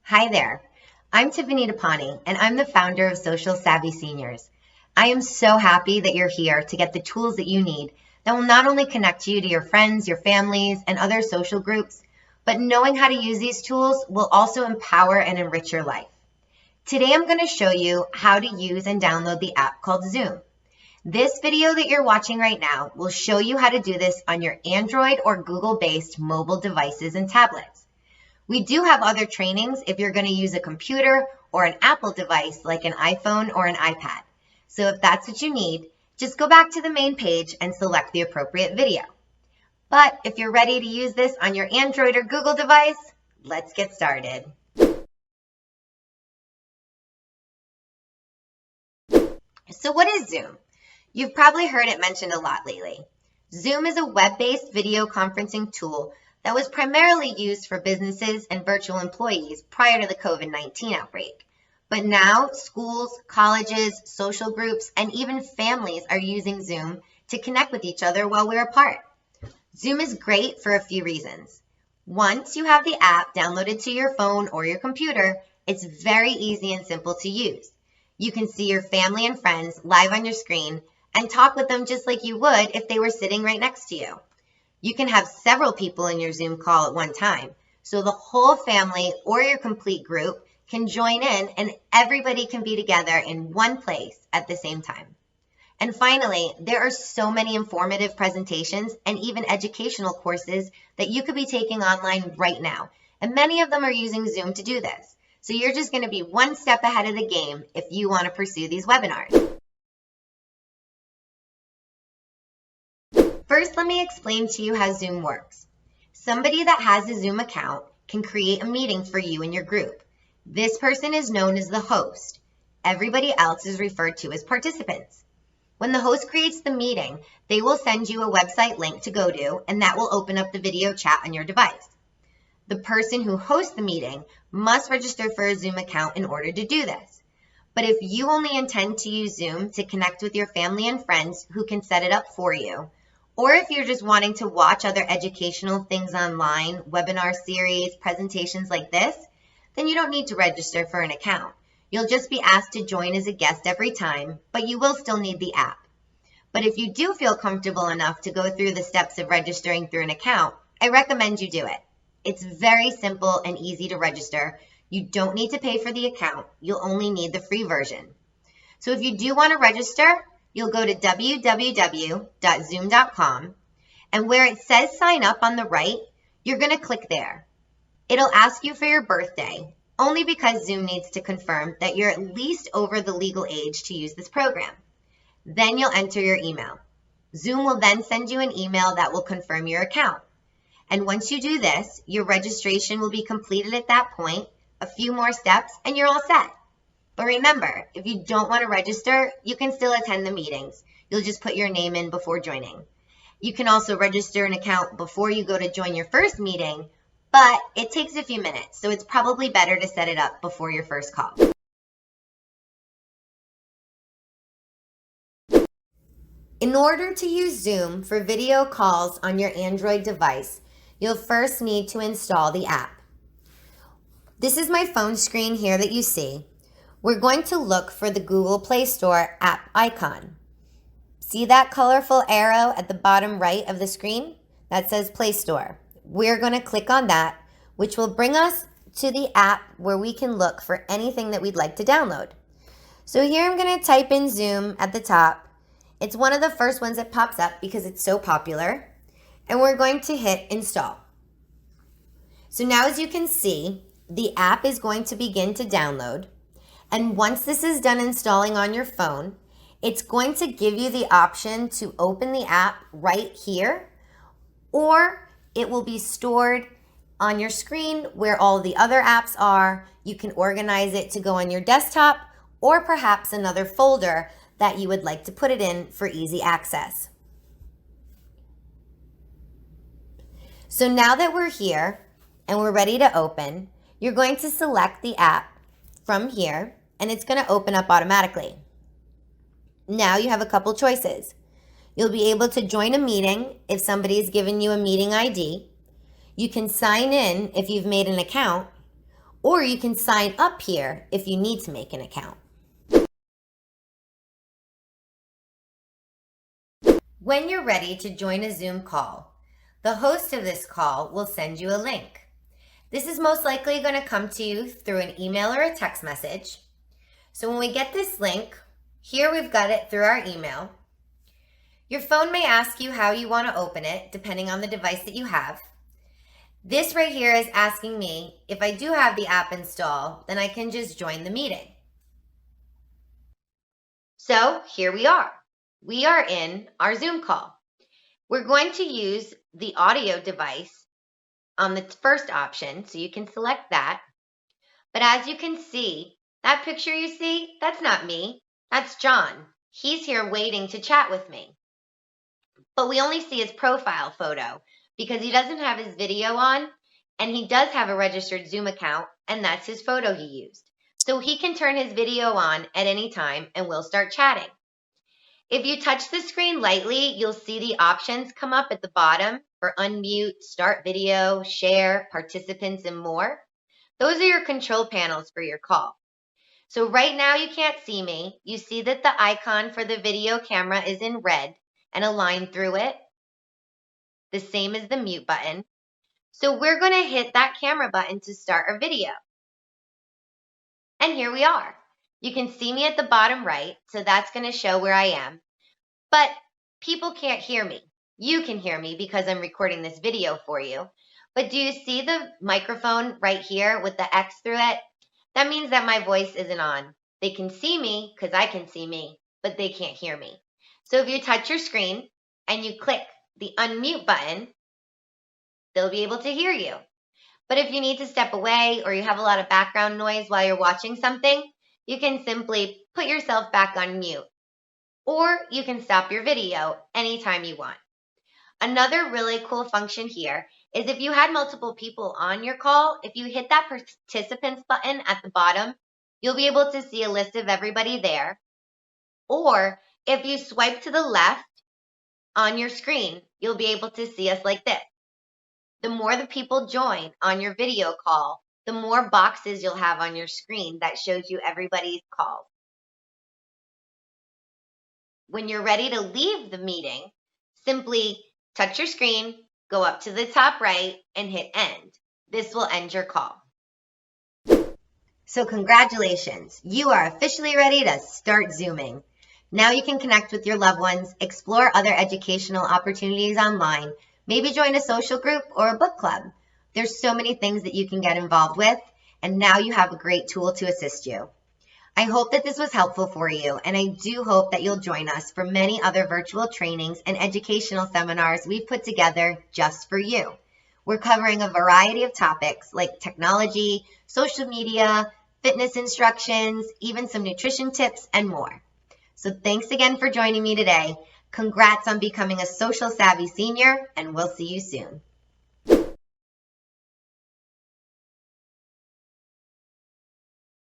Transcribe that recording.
Hi there. I'm Tiffany DePani, and I'm the founder of Social Savvy Seniors. I am so happy that you're here to get the tools that you need that will not only connect you to your friends, your families, and other social groups, but knowing how to use these tools will also empower and enrich your life. Today, I'm going to show you how to use and download the app called Zoom. This video that you're watching right now will show you how to do this on your Android or Google-based mobile devices and tablets. We do have other trainings if you're going to use a computer or an Apple device like an iPhone or an iPad. So if that's what you need, just go back to the main page and select the appropriate video. But if you're ready to use this on your Android or Google device, let's get started. So what is Zoom? You've probably heard it mentioned a lot lately. Zoom is a web-based video conferencing tool that was primarily used for businesses and virtual employees prior to the COVID-19 outbreak. But now schools, colleges, social groups, and even families are using Zoom to connect with each other while we're apart. Zoom is great for a few reasons. Once you have the app downloaded to your phone or your computer, it's very easy and simple to use. You can see your family and friends live on your screen and talk with them just like you would if they were sitting right next to you. You can have several people in your Zoom call at one time, so the whole family or your complete group can join in and everybody can be together in one place at the same time. And finally, there are so many informative presentations and even educational courses that you could be taking online right now, and many of them are using Zoom to do this. So you're just going to be one step ahead of the game if you want to pursue these webinars. First, let me explain to you how Zoom works. Somebody that has a Zoom account can create a meeting for you and your group. This person is known as the host. Everybody else is referred to as participants. When the host creates the meeting, they will send you a website link to go to, and that will open up the video chat on your device. The person who hosts the meeting must register for a Zoom account in order to do this. But if you only intend to use Zoom to connect with your family and friends who can set it up for you, or if you're just wanting to watch other educational things online, webinar series, presentations like this, then you don't need to register for an account. You'll just be asked to join as a guest every time, but you will still need the app. But if you do feel comfortable enough to go through the steps of registering through an account, I recommend you do it. It's very simple and easy to register. You don't need to pay for the account. You'll only need the free version. So if you do want to register, you'll go to www.zoom.com, and where it says sign up on the right, you're going to click there. It'll ask you for your birthday, only because Zoom needs to confirm that you're at least over the legal age to use this program. Then you'll enter your email. Zoom will then send you an email that will confirm your account. And once you do this, your registration will be completed at that point, a few more steps, and you're all set. But remember, if you don't want to register, you can still attend the meetings. You'll just put your name in before joining. You can also register an account before you go to join your first meeting, but it takes a few minutes, so it's probably better to set it up before your first call. In order to use Zoom for video calls on your Android device, you'll first need to install the app. This is my phone screen here that you see. We're going to look for the Google Play Store app icon. See that colorful arrow at the bottom right of the screen? That says Play Store. We're going to click on that, which will bring us to the app where we can look for anything that we'd like to download. So here I'm going to type in Zoom at the top. It's one of the first ones that pops up because it's so popular. And we're going to hit install. So now as you can see, the app is going to begin to download. And once this is done installing on your phone, it's going to give you the option to open the app right here, or it will be stored on your screen where all the other apps are. You can organize it to go on your desktop or perhaps another folder that you would like to put it in for easy access. So now that we're here and we're ready to open, you're going to select the app from here, and it's going to open up automatically. Now you have a couple choices. You'll be able to join a meeting if somebody's given you a meeting ID. You can sign in if you've made an account, or you can sign up here if you need to make an account. When you're ready to join a Zoom call, the host of this call will send you a link. This is most likely going to come to you through an email or a text message. So when we get this link, here we've got it through our email. Your phone may ask you how you want to open it, depending on the device that you have. This right here is asking me if I do have the app installed, then I can just join the meeting. So here we are. We are in our Zoom call. We're going to use the audio device on the first option, so you can select that. But as you can see, that picture you see, that's not me. That's John. He's here waiting to chat with me. But we only see his profile photo because he doesn't have his video on, and he does have a registered Zoom account, and that's his photo he used. So he can turn his video on at any time and we'll start chatting. If you touch the screen lightly, you'll see the options come up at the bottom for unmute, start video, share, participants, and more. Those are your control panels for your call. So right now you can't see me. You see that the icon for the video camera is in red and a line through it, the same as the mute button. So we're going to hit that camera button to start our video. And here we are. You can see me at the bottom right, so that's going to show where I am. But people can't hear me. You can hear me because I'm recording this video for you. But do you see the microphone right here with the X through it? That means that my voice isn't on. They can see me because I can see me, but they can't hear me. So if you touch your screen and you click the unmute button, they'll be able to hear you. But if you need to step away or you have a lot of background noise while you're watching something, you can simply put yourself back on mute. Or you can stop your video anytime you want. Another really cool function here is if you had multiple people on your call, if you hit that participants button at the bottom, you'll be able to see a list of everybody there. Or if you swipe to the left on your screen, you'll be able to see us like this. The more the people join on your video call, the more boxes you'll have on your screen that shows you everybody's call. When you're ready to leave the meeting, simply touch your screen, go up to the top right, and hit end. This will end your call. So congratulations, you are officially ready to start Zooming. Now you can connect with your loved ones, explore other educational opportunities online, maybe join a social group or a book club. There's so many things that you can get involved with, and now you have a great tool to assist you. I hope that this was helpful for you, and I do hope that you'll join us for many other virtual trainings and educational seminars we've put together just for you. We're covering a variety of topics like technology, social media, fitness instructions, even some nutrition tips, and more. So thanks again for joining me today. Congrats on becoming a social savvy senior, and we'll see you soon.